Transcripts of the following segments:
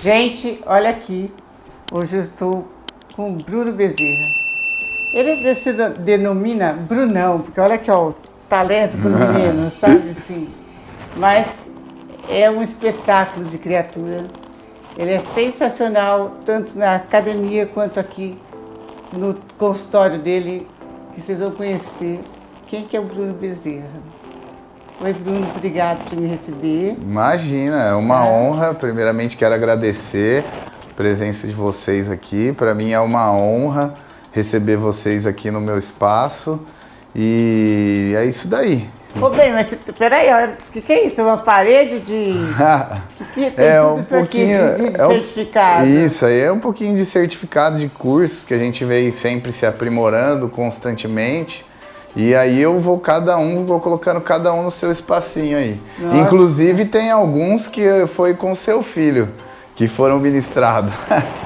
Gente, olha aqui, hoje eu estou com o Bruno Bezerra. Ele se denomina Brunão, porque olha aqui, ó, o talento do menino, sabe assim? Mas é um espetáculo de criatura. Ele é sensacional, tanto na academia quanto aqui no consultório dele, que vocês vão conhecer quem que é o Bruno Bezerra. Oi, Bruno, obrigado por me receber. Imagina, é uma honra. Primeiramente, quero agradecer a presença de vocês aqui. Para mim é uma honra receber vocês aqui no meu espaço. E é isso daí. Ô, bem, mas peraí, o que é isso? É uma parede de... que tem é tudo um isso pouquinho aqui de certificado? Isso aí é um pouquinho de certificado de cursos que a gente vem sempre se aprimorando constantemente. E aí eu vou colocando cada um no seu espacinho aí. Nossa. Inclusive tem alguns que foi com seu filho, que foram ministrados.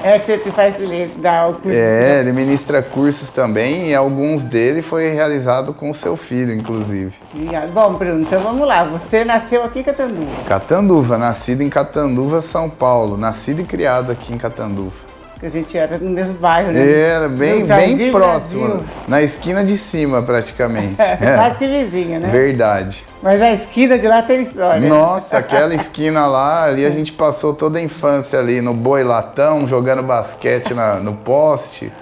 É que você faz dar o curso. Ele ministra cursos também e alguns dele foi realizado com seu filho, inclusive. Bom, Bruno, então vamos lá. Você nasceu aqui em Catanduva? Catanduva, nascido em Catanduva, São Paulo. Nascido e criado aqui em Catanduva. Que a gente era no mesmo bairro, né? Era bem próximo, Brasil. Na esquina de cima, praticamente. Quase que vizinha, né? Verdade. Mas a esquina de lá tem história. Nossa, aquela esquina lá, ali a gente passou toda a infância ali no boi latão, jogando basquete no poste.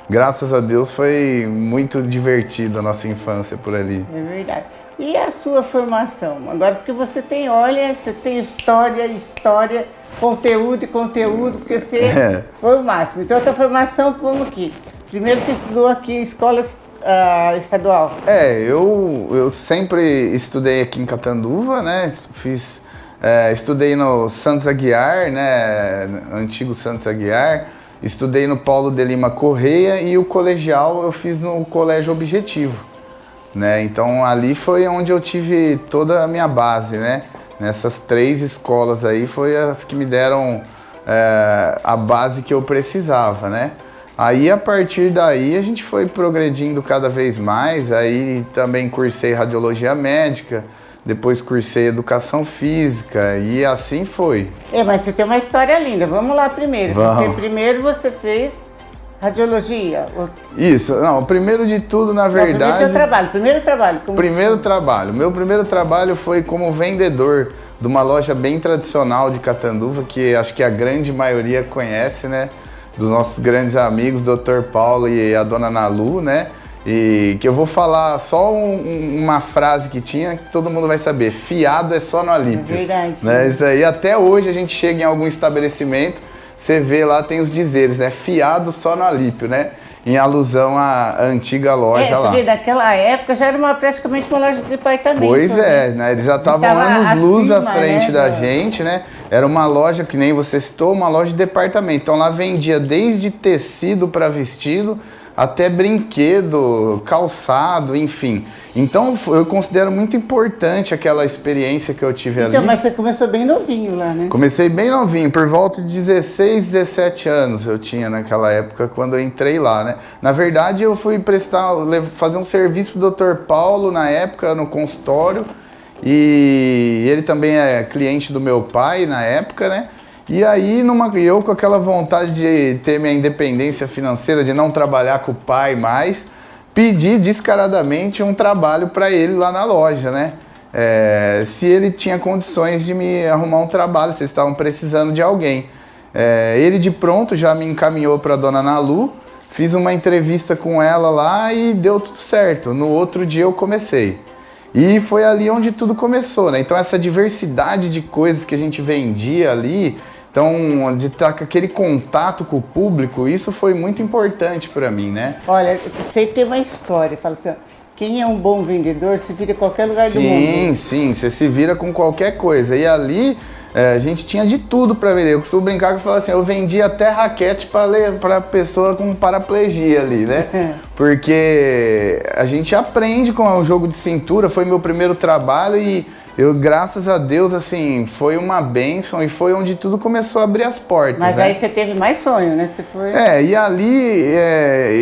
Graças a Deus foi muito divertido a nossa infância por ali. É verdade. E a sua formação? Agora, porque você tem história, conteúdo, porque você foi o máximo. Então, a tua formação, vamos aqui. Primeiro você estudou aqui em escola estadual. Eu sempre estudei aqui em Catanduva, né? Estudei no Santos Aguiar, né? Antigo Santos Aguiar. Estudei no Paulo de Lima Correia e o colegial eu fiz no Colégio Objetivo, né? Então ali foi onde eu tive toda a minha base, né? Nessas 3 escolas aí foi as que me deram a base que eu precisava, né? Aí a partir daí a gente foi progredindo cada vez mais, aí também cursei radiologia médica, depois cursei educação física e assim foi. Mas você tem uma história linda, vamos lá primeiro. Vamos. Porque primeiro você fez radiologia. Isso, não, primeiro de tudo, na verdade... Primeiro trabalho. Meu primeiro trabalho foi como vendedor de uma loja bem tradicional de Catanduva, que acho que a grande maioria conhece, né? Dos nossos grandes amigos, Dr. Paulo e a Dona Nalu, né? E que eu vou falar só uma frase que tinha, que todo mundo vai saber: fiado é só no Alípio. É verdade. Né? Isso aí, até hoje a gente chega em algum estabelecimento, você vê lá, tem os dizeres, né? Fiado só no Alípio, né? Em alusão à antiga loja lá. Você vê, daquela época já era praticamente uma loja de departamento. Pois né? Eles já estavam anos-luz à frente da gente, né? Era uma loja, que nem você citou, uma loja de departamento. Então lá vendia desde tecido para vestido, até brinquedo, calçado, enfim. Então eu considero muito importante aquela experiência que eu tive ali. Então, mas você começou bem novinho lá, né? Comecei bem novinho, por volta de 16, 17 anos eu tinha naquela época quando eu entrei lá, né? Na verdade eu fui fazer um serviço pro Dr. Paulo na época no consultório, e ele também é cliente do meu pai na época, né? E aí, eu com aquela vontade de ter minha independência financeira, de não trabalhar com o pai mais, pedi descaradamente um trabalho para ele lá na loja, né? Se ele tinha condições de me arrumar um trabalho, se eles estavam precisando de alguém. Ele de pronto já me encaminhou para a Dona Nalu, fiz uma entrevista com ela lá e deu tudo certo. No outro dia eu comecei. E foi ali onde tudo começou, né? Então essa diversidade de coisas que a gente vendia ali, então de estar com aquele contato com o público, isso foi muito importante para mim, né? Olha, você tem uma história, fala assim, quem é um bom vendedor se vira em qualquer lugar do mundo. Sim, você se vira com qualquer coisa. E ali a gente tinha de tudo para vender. Eu costumo brincar que eu falo assim, eu vendia até raquete para pessoa com paraplegia ali, né? Porque a gente aprende com o jogo de cintura, foi meu primeiro trabalho e eu, graças a Deus, assim, foi uma bênção e foi onde tudo começou a abrir as portas. Mas né? aí você teve mais sonho, né? Que você foi... E ali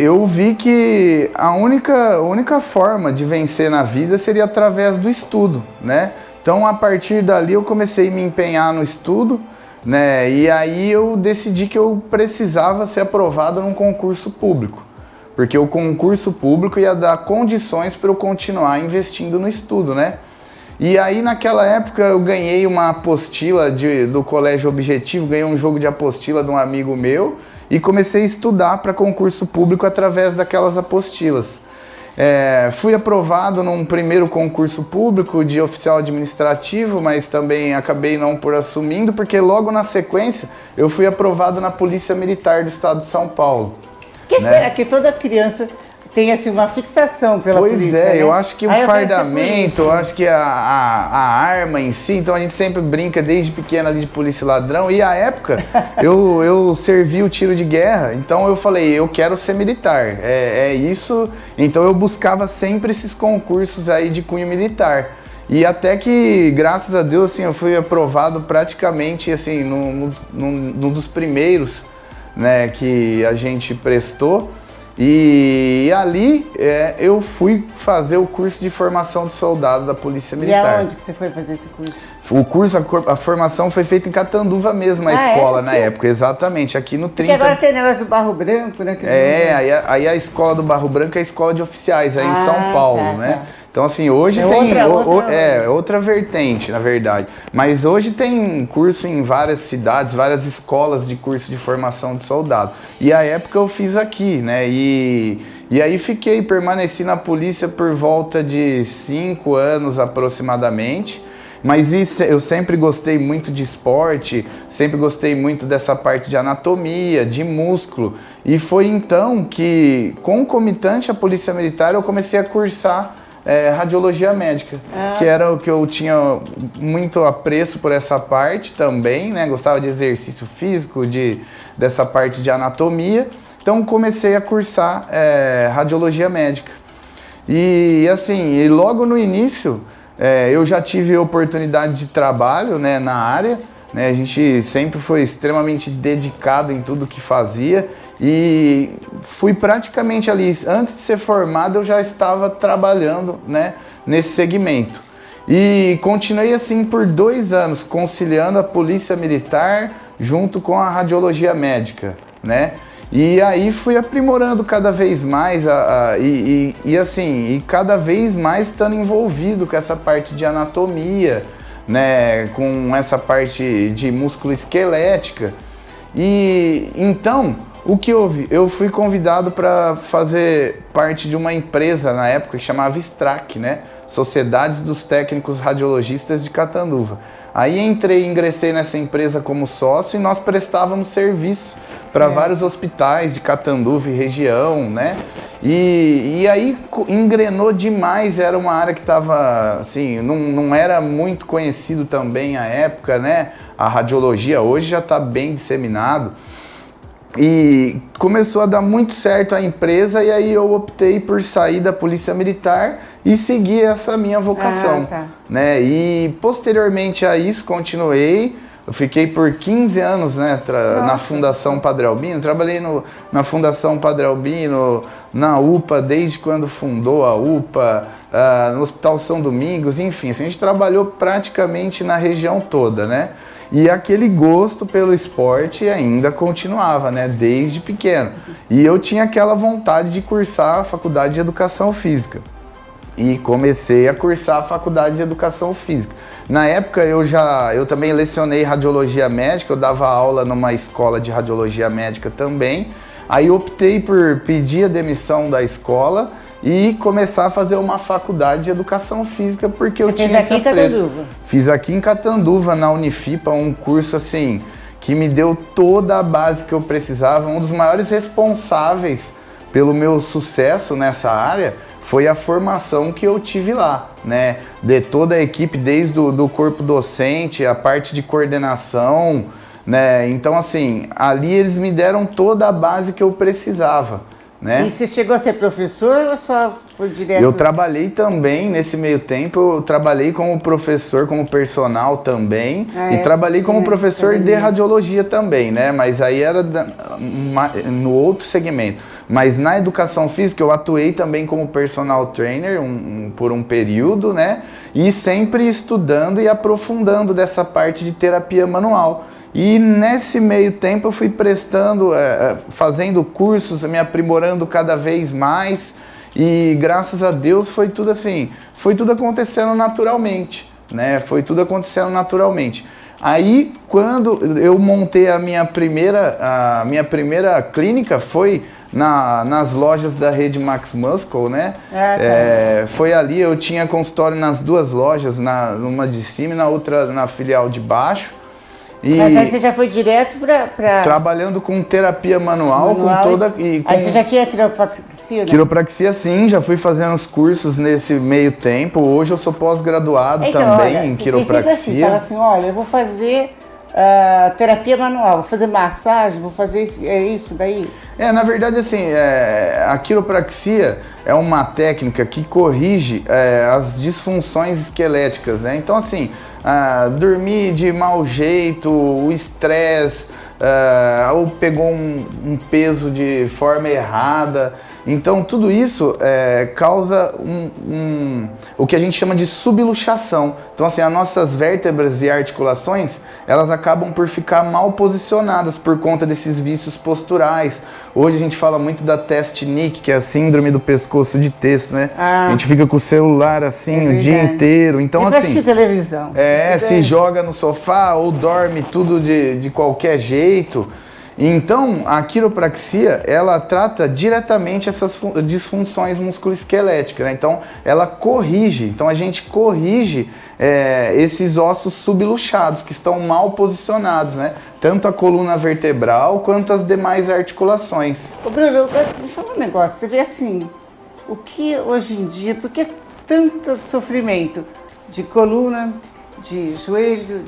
eu vi que a única forma de vencer na vida seria através do estudo, né? Então, a partir dali, eu comecei a me empenhar no estudo, né? E aí eu decidi que eu precisava ser aprovado num concurso público, porque o concurso público ia dar condições para eu continuar investindo no estudo, né? E aí naquela época eu ganhei uma apostila do Colégio Objetivo, ganhei um jogo de apostila de um amigo meu e comecei a estudar para concurso público através daquelas apostilas. Fui aprovado num primeiro concurso público de oficial administrativo, mas também acabei não por assumindo, porque logo na sequência eu fui aprovado na Polícia Militar do Estado de São Paulo. Por que será que toda criança tem assim uma fixação pela polícia? Pois é, né? eu acho que o fardamento, eu acho que a arma em si, então a gente sempre brinca desde pequeno ali de polícia e ladrão, e à época eu servi o tiro de guerra, então eu falei, eu quero ser militar, é isso, então eu buscava sempre esses concursos aí de cunho militar. E até que, graças a Deus, assim, eu fui aprovado praticamente assim, num dos primeiros, né, que a gente prestou. E ali eu fui fazer o curso de formação de soldado da Polícia Militar. E aonde que você foi fazer esse curso? O curso, a formação foi feita em Catanduva mesmo, a escola na época, exatamente, aqui no 30. Porque agora tem negócio do Barro Branco, né? Aí a escola do Barro Branco é a escola de oficiais, aí em São Paulo, né? Tá. Então, assim, hoje outra vertente, na verdade. Mas hoje tem curso em várias cidades, várias escolas de curso de formação de soldado. E a época eu fiz aqui, né? E aí permaneci na polícia por volta de 5 anos aproximadamente. Mas eu sempre gostei muito de esporte, sempre gostei muito dessa parte de anatomia, de músculo. E foi então que, concomitante à Polícia Militar, eu comecei a cursar radiologia médica, que era o que eu tinha muito apreço por essa parte também, né? Gostava de exercício físico, dessa parte de anatomia. Então comecei a cursar radiologia médica. E assim, logo no início eu já tive oportunidade de trabalho, né, na área, né? A gente sempre foi extremamente dedicado em tudo que fazia. E fui praticamente ali, antes de ser formado, eu já estava trabalhando, né, nesse segmento. E continuei assim por 2 anos, conciliando a Polícia Militar junto com a radiologia médica, né? E aí fui aprimorando cada vez mais e cada vez mais estando envolvido com essa parte de anatomia, né, com essa parte de músculo esquelética. E então, o que houve? Eu fui convidado para fazer parte de uma empresa na época que chamava STRAC, né? Sociedades dos Técnicos Radiologistas de Catanduva. Aí ingressei nessa empresa como sócio e nós prestávamos serviço para vários hospitais de Catanduva e região, né? E aí engrenou demais, era uma área que estava, assim, não era muito conhecido também à época, né? A radiologia hoje já está bem disseminado. E começou a dar muito certo a empresa e aí eu optei por sair da Polícia Militar e seguir essa minha vocação, né? E posteriormente a isso continuei, eu fiquei por 15 anos, né, na Fundação Padre Albino, trabalhei na Fundação Padre Albino, na UPA desde quando fundou a UPA, no Hospital São Domingos, enfim, assim, a gente trabalhou praticamente na região toda, né? E aquele gosto pelo esporte ainda continuava, né, desde pequeno. E eu tinha aquela vontade de cursar a Faculdade de Educação Física. E comecei a cursar a Faculdade de Educação Física. Na época eu também lecionei radiologia médica, eu dava aula numa escola de radiologia médica também. Aí optei por pedir a demissão da escola e começar a fazer uma faculdade de educação física, porque eu tinha esse apreço. Fiz aqui em Catanduva, na Unifipa, um curso assim que me deu toda a base que eu precisava. Um dos maiores responsáveis pelo meu sucesso nessa área foi a formação que eu tive lá, né? De toda a equipe, desde do corpo docente, a parte de coordenação, né? Então, assim, ali eles me deram toda a base que eu precisava. Né? E você chegou a ser professor ou só foi direto? Eu trabalhei também nesse meio tempo, eu trabalhei como professor, como personal também, e trabalhei como professor de radiologia também, né? Mas aí era no outro segmento. Mas na educação física eu atuei também como personal trainer por um período, né? E sempre estudando e aprofundando dessa parte de terapia manual. E nesse meio tempo eu fui fazendo cursos, me aprimorando cada vez mais. E graças a Deus foi tudo assim, foi tudo acontecendo naturalmente, né? Foi tudo acontecendo naturalmente. Aí, quando eu montei a minha primeira clínica, foi nas lojas da rede Max Muscle, né? Foi ali, eu tinha consultório nas duas lojas, numa de cima e na outra na filial de baixo. Mas aí você já foi direto para... Trabalhando com terapia manual com toda... Aí você já tinha quiropraxia, né? Quiropraxia, sim, já fui fazendo os cursos nesse meio tempo. Hoje eu sou pós-graduado também em quiropraxia. Assim, fala assim, olha, eu vou fazer terapia manual, vou fazer massagem, vou fazer isso daí? Na verdade, assim, a quiropraxia é uma técnica que corrige as disfunções esqueléticas, né? Então, assim, dormir de mau jeito, o estresse, ou pegou um peso de forma errada. Então, tudo isso causa o que a gente chama de subluxação. Então, assim, as nossas vértebras e articulações, elas acabam por ficar mal posicionadas por conta desses vícios posturais. Hoje a gente fala muito da testinic, que é a síndrome do pescoço de texto, né? A gente fica com o celular assim o dia inteiro. Então, e assistir televisão. Se joga no sofá ou dorme tudo de qualquer jeito. Então, a quiropraxia, ela trata diretamente essas disfunções musculoesqueléticas, né? Então, ela corrige. Então, a gente corrige esses ossos subluxados, que estão mal posicionados, né? Tanto a coluna vertebral, quanto as demais articulações. Ô Bruno, me fala um negócio. Você vê assim, o que hoje em dia, por que tanto sofrimento de coluna, de joelho,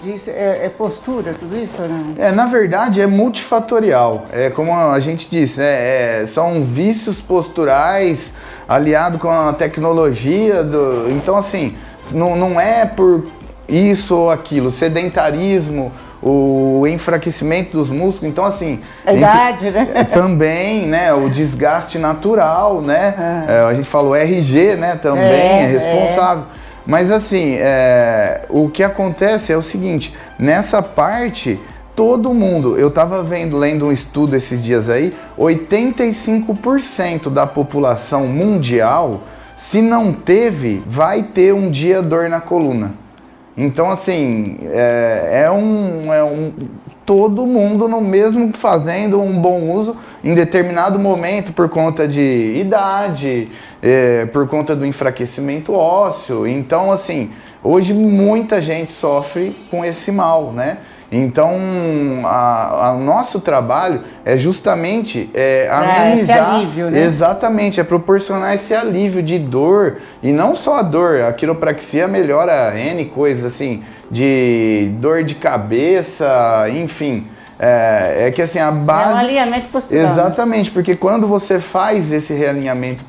postura, tudo isso, né? Na verdade é multifatorial, como a gente disse, são vícios posturais aliado com a tecnologia, então assim, não é por isso ou aquilo, sedentarismo, o enfraquecimento dos músculos, então assim... A idade, né? Também, né, o desgaste natural, né, a gente falou RG, né, também é responsável. Mas assim, o que acontece é o seguinte, nessa parte, todo mundo, eu estava lendo um estudo esses dias aí, 85% da população mundial, se não teve, vai ter um dia dor na coluna. Então assim, todo mundo no mesmo fazendo um bom uso em determinado momento por conta de idade, por conta do enfraquecimento ósseo. Então, assim, hoje muita gente sofre com esse mal, né? Então, o nosso trabalho é justamente amenizar, esse alívio, né? Exatamente, é proporcionar esse alívio de dor, e não só a dor, a quiropraxia melhora N coisas, assim, de dor de cabeça, enfim, que assim, a base... É um alinhamento postural. Exatamente, porque quando você faz esse realinhamento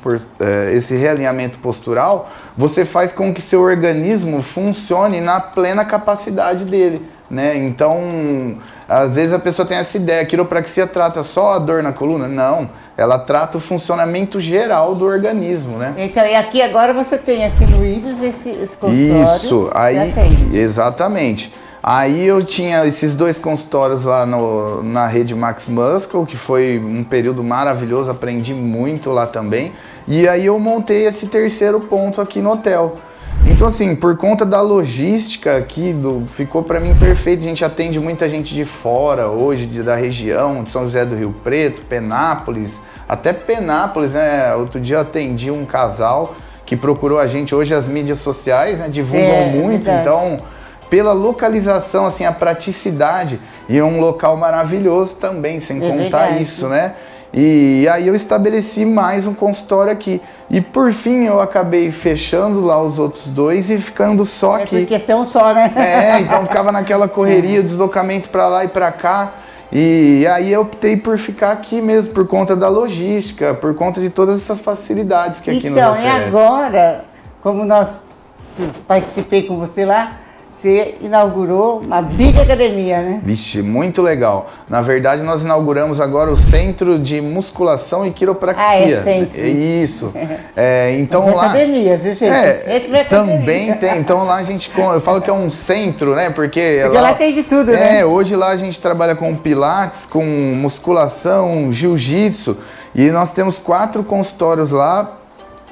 postural, você faz com que seu organismo funcione na plena capacidade dele, né? Então, às vezes a pessoa tem essa ideia, a quiropraxia trata só a dor na coluna? Não, ela trata o funcionamento geral do organismo, né? Então, e aqui agora você tem aqui no Ibis esse consultório. Isso, aí, exatamente. Aí eu tinha esses dois consultórios lá na rede Max Muscle, que foi um período maravilhoso, aprendi muito lá também. E aí eu montei esse terceiro ponto aqui no hotel. Então assim, por conta da logística aqui, ficou para mim perfeito. A gente atende muita gente de fora hoje, da região, de São José do Rio Preto, Penápolis, até Penápolis, né? Outro dia eu atendi um casal que procurou a gente. Hoje as mídias sociais, né, divulgam muito, verdade. Então, pela localização, assim, a praticidade, e um local maravilhoso também, sem contar verdade. Isso, né? E aí eu estabeleci mais um consultório aqui. E por fim eu acabei fechando lá os outros dois e ficando só aqui. Porque são só, né? Então ficava naquela correria, deslocamento para lá e para cá. E aí eu optei por ficar aqui mesmo, por conta da logística, por conta de todas essas facilidades que aqui nos oferece. Então, e agora, como participei com você lá, você inaugurou uma big academia, né? Vixe, muito legal. Na verdade, nós inauguramos agora o Centro de Musculação e Quiropraxia. Ah, é centro. Isso. Então lá... academia, viu, gente? Também tem. Então lá a gente... Eu falo que é um centro, né? Porque lá tem de tudo, né? Hoje lá a gente trabalha com pilates, com musculação, jiu-jitsu. E nós temos 4 consultórios lá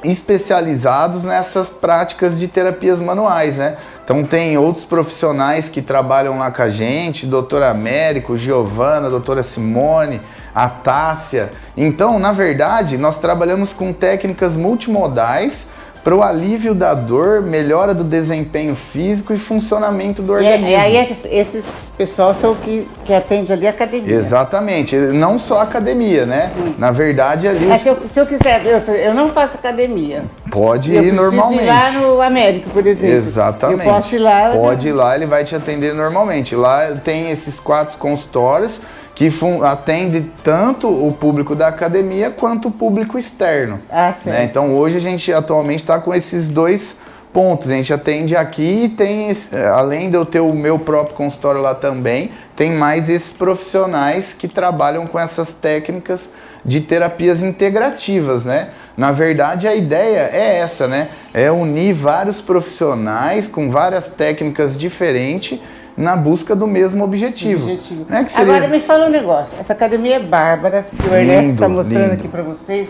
especializados nessas práticas de terapias manuais, né? Então tem outros profissionais que trabalham lá com a gente, doutor Américo, Giovana, doutora Simone, a Tássia. Então, na verdade, nós trabalhamos com técnicas multimodais para o alívio da dor, melhora do desempenho físico e funcionamento do organismo. E aí esses pessoal são que atende ali a academia. Exatamente, não só a academia, né? Na verdade ali... Se eu quiser, eu não faço academia. Pode ir normalmente. Ir lá no Américo, por exemplo. Exatamente. Eu posso ir lá. Pode ir lá, ele vai te atender normalmente. Lá tem esses 4 consultórios que atende tanto o público da academia quanto o público externo. Ah, certo. Né? Então hoje a gente atualmente está com esses 2 pontos. A gente atende aqui e tem, além de eu ter o meu próprio consultório lá também, tem mais esses profissionais que trabalham com essas técnicas de terapias integrativas, né? Na verdade, a ideia é essa, né? É unir vários profissionais com várias técnicas diferentes na busca do mesmo objetivo. Né? Agora me fala um negócio, essa academia é bárbara, que o Ernesto está mostrando aqui para vocês.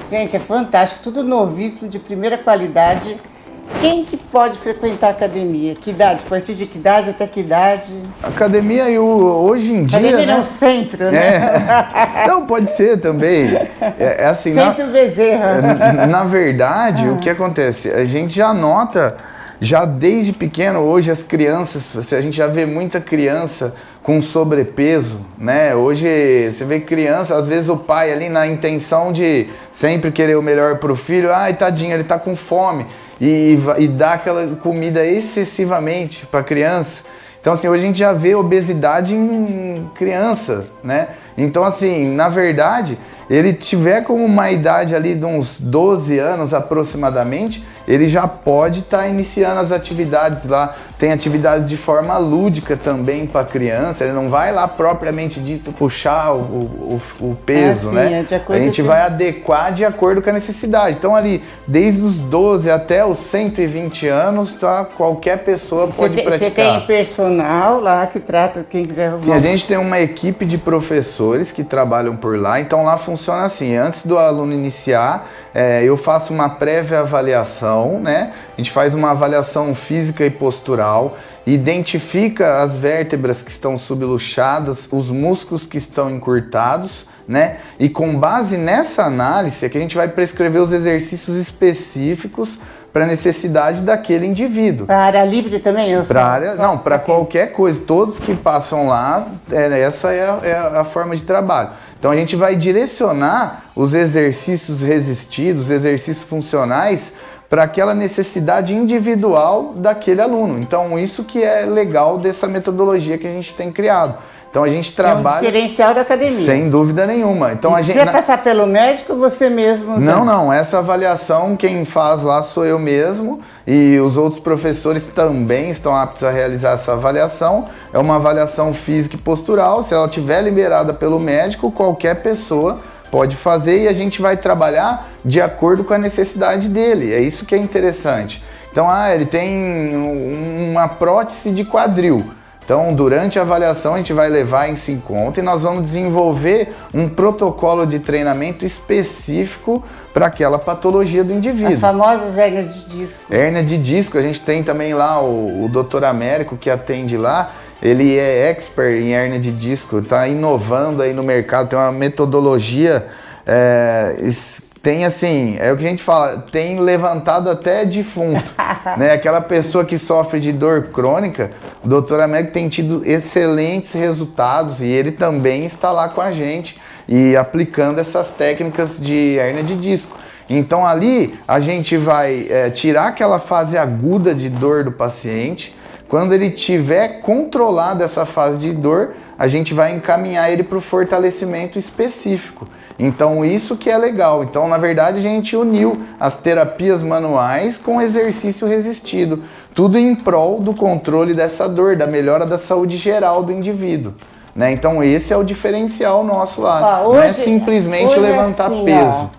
Gente, é fantástico, tudo novíssimo, de primeira qualidade. Quem que pode frequentar a academia? Que idade? A partir de que idade até que idade? Academia hoje em dia, academia né? É um centro, né? Não, pode ser também. Assim, Centro Bezerra. Na verdade, o que acontece? A gente já nota, já desde pequeno, hoje as crianças, a gente já vê muita criança com sobrepeso, né? Hoje você vê criança, às vezes o pai ali na intenção de sempre querer o melhor para o filho, ai tadinho, ele tá com fome, e dá aquela comida excessivamente para a criança. Então assim, hoje a gente já vê obesidade em criança, né? Então assim, na verdade, ele tiver como uma idade ali de uns 12 anos aproximadamente, ele já pode estar iniciando as atividades lá. Tem atividades de forma lúdica também para criança, ele não vai lá propriamente dito puxar o peso, né? A gente vai adequar de acordo com a necessidade. Então ali, desde os 12 até os 120 anos, tá, qualquer pessoa pode praticar. Você tem personal lá que trata quem quiser arrumar? Sim, a gente tem uma equipe de professores que trabalham por lá, então lá funciona assim, antes do aluno iniciar, eu faço uma prévia avaliação, né? A gente faz uma avaliação física e postural, identifica as vértebras que estão subluxadas, os músculos que estão encurtados, né? E com base nessa análise é que a gente vai prescrever os exercícios específicos para a necessidade daquele indivíduo. Para a área livre também? Não, para qualquer coisa. Todos que passam lá, essa é a forma de trabalho. Então a gente vai direcionar os exercícios resistidos, os exercícios funcionais, para aquela necessidade individual daquele aluno. Então isso que é legal dessa metodologia que a gente tem criado. Então a gente trabalha... É um diferencial da academia. Sem dúvida nenhuma. Então, e precisa passar pelo médico ou você mesmo? Não. Essa avaliação quem faz lá sou eu mesmo e os outros professores também estão aptos a realizar essa avaliação. É uma avaliação física e postural. Se ela estiver liberada pelo médico, qualquer pessoa pode fazer e a gente vai trabalhar de acordo com a necessidade dele. É isso que é interessante. Então, ele tem uma prótese de quadril. Então, durante a avaliação, a gente vai levar isso em conta e nós vamos desenvolver um protocolo de treinamento específico para aquela patologia do indivíduo. As famosas hérnias de disco. Hérnia de disco, a gente tem também lá o Dr. Américo que atende lá, ele é expert em hérnia de disco, está inovando aí no mercado, tem uma metodologia, tem assim, é o que a gente fala, tem levantado até defunto, né? Aquela pessoa que sofre de dor crônica, o Dr. Américo tem tido excelentes resultados e ele também está lá com a gente e aplicando essas técnicas de hérnia de disco. Então ali a gente vai tirar aquela fase aguda de dor do paciente. Quando ele tiver controlado essa fase de dor, a gente vai encaminhar ele para o fortalecimento específico. Então isso que é legal. Então na verdade a gente uniu as terapias manuais com exercício resistido, tudo em prol do controle dessa dor, da melhora da saúde geral do indivíduo. Né? Então esse é o diferencial nosso lá. Não é simplesmente levantar assim, peso.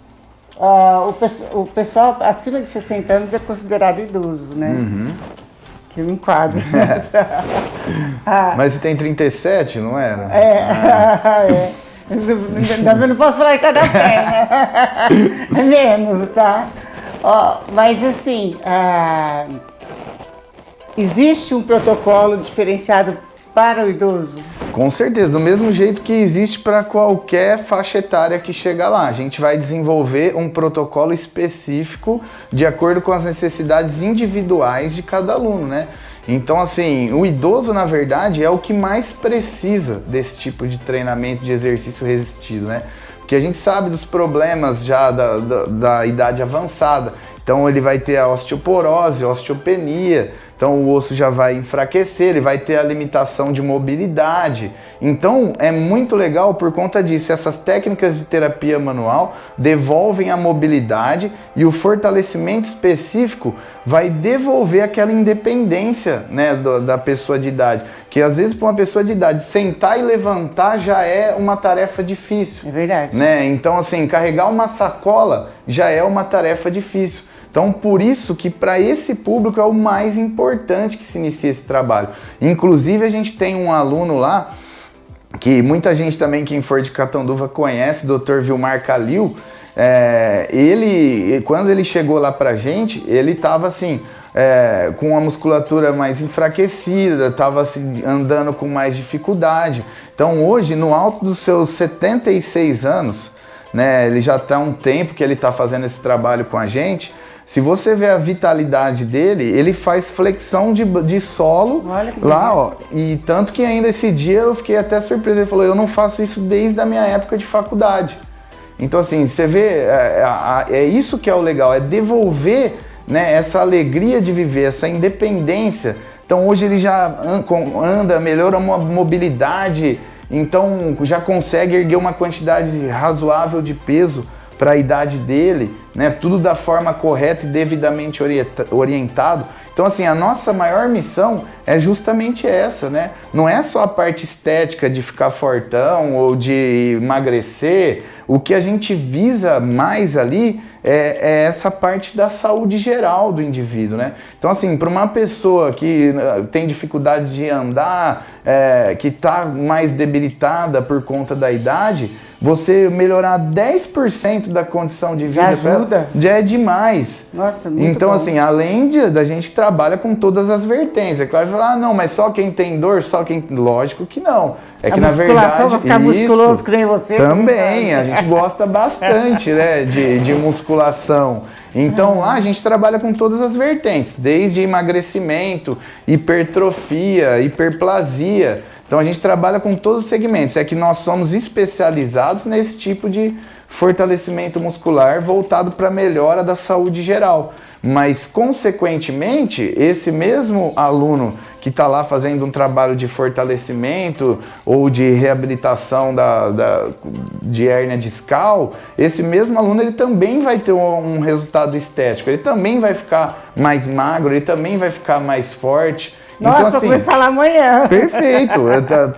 O pessoal acima de 60 anos é considerado idoso, né? Uhum. Que eu me enquadro. Mas você tem 37, não era? É. Eu não posso falar em cada perna. É menos, tá? Mas assim, existe um protocolo diferenciado para o idoso? Com certeza, do mesmo jeito que existe para qualquer faixa etária que chega lá. A gente vai desenvolver um protocolo específico de acordo com as necessidades individuais de cada aluno, né? Então, assim, o idoso, na verdade, é o que mais precisa desse tipo de treinamento de exercício resistido, né? Porque a gente sabe dos problemas já da idade avançada. Então, ele vai ter a osteoporose, a osteopenia. Então o osso já vai enfraquecer, ele vai ter a limitação de mobilidade. Então é muito legal por conta disso. Essas técnicas de terapia manual devolvem a mobilidade e o fortalecimento específico vai devolver aquela independência, né, da pessoa de idade. Que às vezes para uma pessoa de idade sentar e levantar já é uma tarefa difícil. É verdade. Né? Então assim, carregar uma sacola já é uma tarefa difícil. Então, por isso que para esse público é o mais importante que se inicie esse trabalho. Inclusive, a gente tem um aluno lá, que muita gente também, quem for de Catanduva conhece, Dr. Vilmar Calil. Quando ele chegou lá pra gente, ele estava assim, com a musculatura mais enfraquecida, estava assim, andando com mais dificuldade. Então, hoje, no alto dos seus 76 anos, né, ele já está há um tempo que ele está fazendo esse trabalho com a gente. Se você vê a vitalidade dele, ele faz flexão de solo lá, ó. E tanto que ainda esse dia eu fiquei até surpreso. Ele falou, eu não faço isso desde a minha época de faculdade. Então assim, você vê, é isso que é o legal, é devolver, né, essa alegria de viver, essa independência. Então hoje ele já anda, melhora a mobilidade, então já consegue erguer uma quantidade razoável de peso para a idade dele, né? Tudo da forma correta e devidamente orientado. Então, assim, a nossa maior missão é justamente essa, né? Não é só a parte estética de ficar fortão ou de emagrecer. O que a gente visa mais ali é essa parte da saúde geral do indivíduo, né? Então, assim, para uma pessoa que tem dificuldade de andar, que está mais debilitada por conta da idade, você melhorar 10% da condição de vida já é demais. Nossa, muito então, bom. assim, além da gente trabalha com todas as vertentes. É claro que você fala, não, mas só quem tem dor, só quem... Lógico que não. É que na verdade... Pra ficar musculoso que nem você. Também, a gente gosta bastante, né, de musculação. Então lá a gente trabalha com todas as vertentes, desde emagrecimento, hipertrofia, hiperplasia. Então a gente trabalha com todos os segmentos, é que nós somos especializados nesse tipo de fortalecimento muscular voltado para a melhora da saúde geral. Mas, consequentemente, esse mesmo aluno que está lá fazendo um trabalho de fortalecimento ou de reabilitação de hérnia discal, esse mesmo aluno ele também vai ter um resultado estético, ele também vai ficar mais magro, ele também vai ficar mais forte. Nossa, então, assim, vou começar lá amanhã. Perfeito,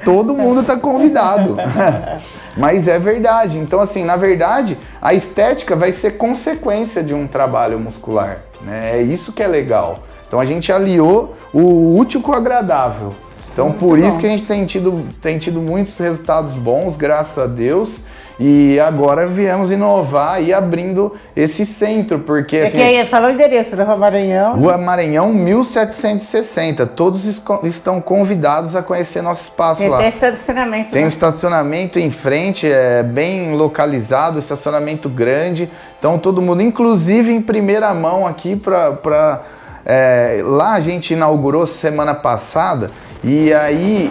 todo mundo está convidado. Mas é verdade. Então, assim, na verdade, a estética vai ser consequência de um trabalho muscular, né? É isso que é legal. Então, a gente aliou o útil com o agradável. Então, por isso que a gente tem tido muitos resultados bons, graças a Deus. E agora viemos inovar e abrindo esse centro, porque assim... Falou o endereço da Rua Maranhão. Rua Maranhão, 1760. Todos estão convidados a conhecer nosso espaço lá. Tem estacionamento. Tem um estacionamento em frente, bem localizado, estacionamento grande. Então todo mundo, inclusive em primeira mão aqui, lá a gente inaugurou semana passada. E aí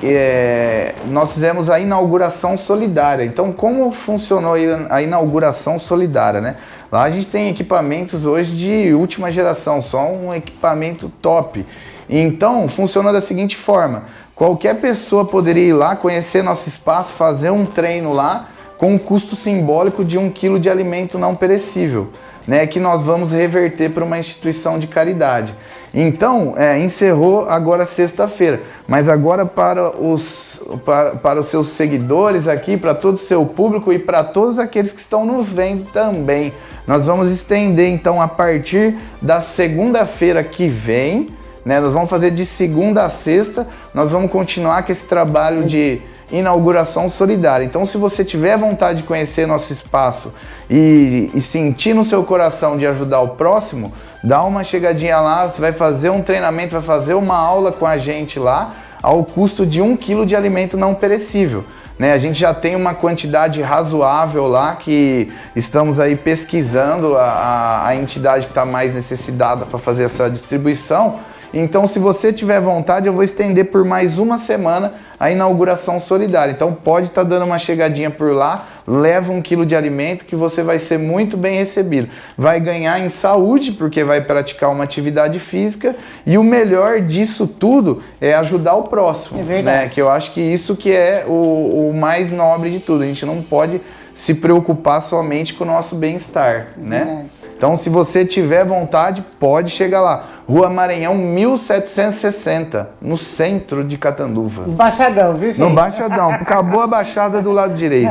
nós fizemos a inauguração solidária. Então como funcionou a inauguração solidária, né? Lá a gente tem equipamentos hoje de última geração, só um equipamento top. Então funcionou da seguinte forma, qualquer pessoa poderia ir lá, conhecer nosso espaço, fazer um treino lá, com um custo simbólico de 1 quilo de alimento não perecível, né, que nós vamos reverter para uma instituição de caridade. Então, encerrou agora sexta-feira, mas agora para os seus seguidores aqui, para todo o seu público e para todos aqueles que estão nos vendo também, nós vamos estender então a partir da segunda-feira que vem, né, nós vamos fazer de segunda a sexta, nós vamos continuar com esse trabalho de inauguração solidária. Então, se você tiver vontade de conhecer nosso espaço e sentir no seu coração de ajudar o próximo, dá uma chegadinha lá, você vai fazer um treinamento, vai fazer uma aula com a gente lá, ao custo de 1 quilo de alimento não perecível. Né? A gente já tem uma quantidade razoável lá, que estamos aí pesquisando a entidade que está mais necessitada para fazer essa distribuição. Então, se você tiver vontade, eu vou estender por mais uma semana a inauguração solidária. Então, pode estar dando uma chegadinha por lá, leva 1 quilo de alimento que você vai ser muito bem recebido. Vai ganhar em saúde, porque vai praticar uma atividade física, e o melhor disso tudo é ajudar o próximo. É verdade. Né? Que eu acho que isso que é o mais nobre de tudo. A gente não pode se preocupar somente com o nosso bem-estar, né? Então, se você tiver vontade, pode chegar lá. Rua Maranhão, 1760, no centro de Catanduva. No Baixadão, viu, gente? No Baixadão. Acabou a Baixada do lado direito.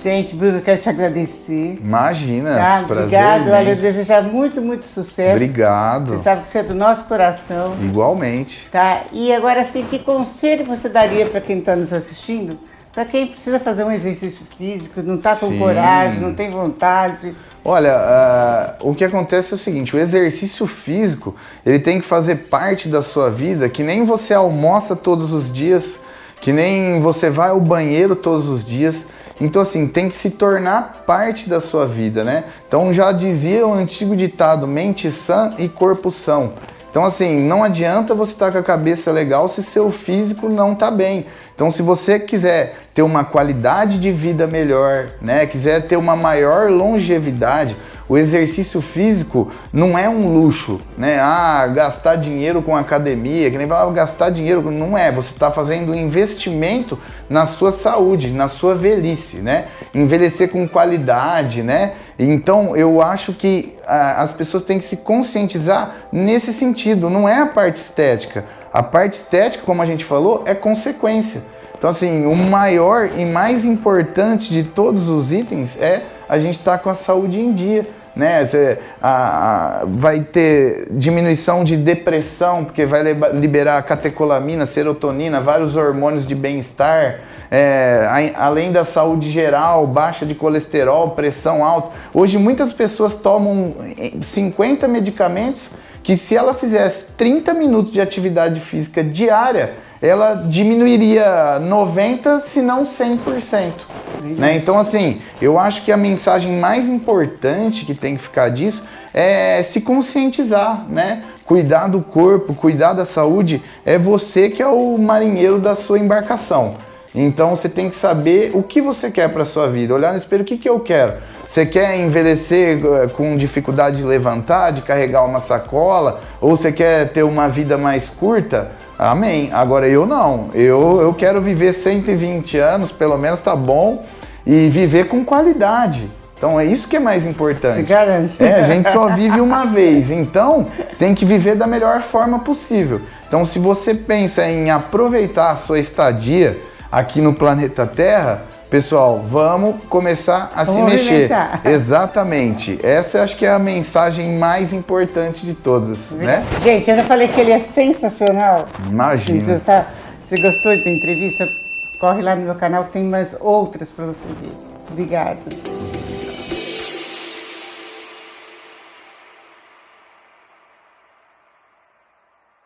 Gente, Bruno, quero te agradecer. Imagina, Tá? prazer. Obrigado, olha, eu imenso. desejar muito, muito sucesso. Obrigado. Você sabe que você é do nosso coração. Igualmente. Tá? E agora, assim, que conselho você daria para quem está nos assistindo? Para quem precisa fazer um exercício físico, não está com Sim. coragem, não tem vontade. Olha, o que acontece é o seguinte, o exercício físico, ele tem que fazer parte da sua vida, que nem você almoça todos os dias, que nem você vai ao banheiro todos os dias. Então, assim, tem que se tornar parte da sua vida, né? Então, já dizia o antigo ditado, mente sã e corpo são. Então, assim, não adianta você estar com a cabeça legal se seu físico não está bem. Então, se você quiser ter uma qualidade de vida melhor, né, quiser ter uma maior longevidade, o exercício físico não é um luxo, né? Gastar dinheiro com academia, que nem vai gastar dinheiro, não é. Você está fazendo um investimento na sua saúde, na sua velhice, né? Envelhecer com qualidade, né? Então, eu acho que as pessoas têm que se conscientizar nesse sentido, não é a parte estética. A parte estética, como a gente falou, é consequência. Então, assim, o maior e mais importante de todos os itens é a gente estar com a saúde em dia, né? Vai ter diminuição de depressão, porque vai liberar catecolamina, serotonina, vários hormônios de bem-estar, além da saúde geral, baixa de colesterol, pressão alta. Hoje muitas pessoas tomam 50 medicamentos que, se ela fizesse 30 minutos de atividade física diária, ela diminuiria 90%, se não 100%. Né? Então, assim, eu acho que a mensagem mais importante que tem que ficar disso é se conscientizar, né? Cuidar do corpo, cuidar da saúde, é você que é o marinheiro da sua embarcação. Então, você tem que saber o que você quer para sua vida, olhar no espelho, o que eu quero? Você quer envelhecer com dificuldade de levantar, de carregar uma sacola? Ou você quer ter uma vida mais curta? Amém. Agora eu não. Eu quero viver 120 anos, pelo menos, tá bom, e viver com qualidade. Então é isso que é mais importante. Te garante. A gente só vive uma vez, então tem que viver da melhor forma possível. Então, se você pensa em aproveitar a sua estadia aqui no planeta Terra, pessoal, vamos começar a se mexer. Exatamente. Essa eu acho que é a mensagem mais importante de todas, né? Gente, eu já falei que ele é sensacional. Imagina. Você gostou da entrevista? Corre lá no meu canal que tem mais outras para você ver. Obrigada.